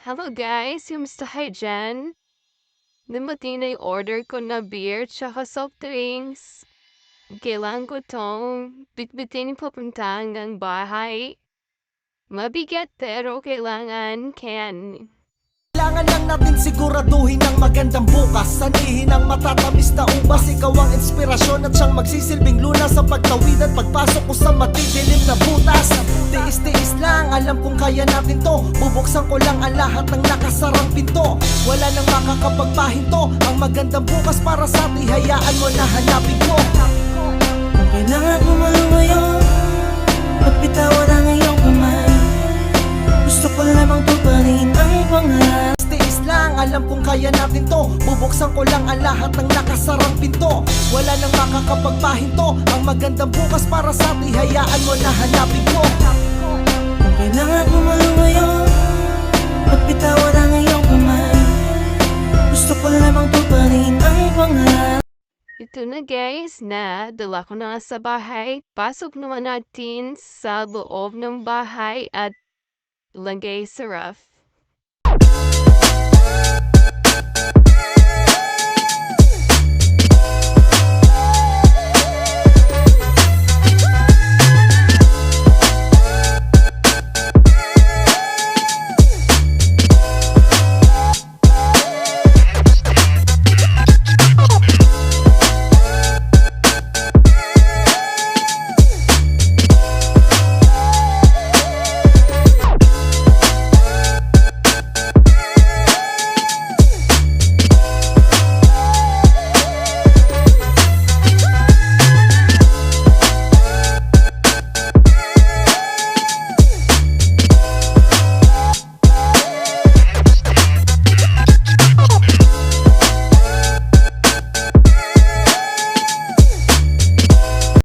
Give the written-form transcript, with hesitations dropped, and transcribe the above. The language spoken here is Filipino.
Hello guys, kumusta kayo dyan? Dumating na yung order ko na beer tsaka soft drinks. Kailangan ko tong bitbitin papunta hanggang bahay. Mabigat pero kailangan can. Kailangan lang natin siguraduhin ng magandang bukas. Sanihin ang matatamis na ubas. Ikaw ang inspirasyon at siyang magsisilbing lunas sa pagtawid at pagpasok ko sa matidilim na butas. Tiis-tiis lang, alam kong kaya natin to. Bubuksan ko lang ang lahat ng nakasarang pinto. Wala nang makakapagpahinto. Ang magandang bukas para sa atin, hayaan mo na hanapin ko. Kung kailangan bumalo ngayon, pagbitawan ang iyong kamay. Gusto ko lamang tuparin ang pangarap. Tiis lang, alam kong kaya natin to. Bubuksan ko lang ang lahat ng nakasarang pinto. Wala nang makakapagpahinto. Ang magandang bukas para sa atin, hayaan mo na hanapin ko. Kung kailangan bumalo ngayon, pagbitawan ang iyong kamay. Gusto ko lamang tuparin ang pangarap. Ito na guys na dala ko na sa bahay. Pasok naman natin sa loob ng bahay at lagay sa ref.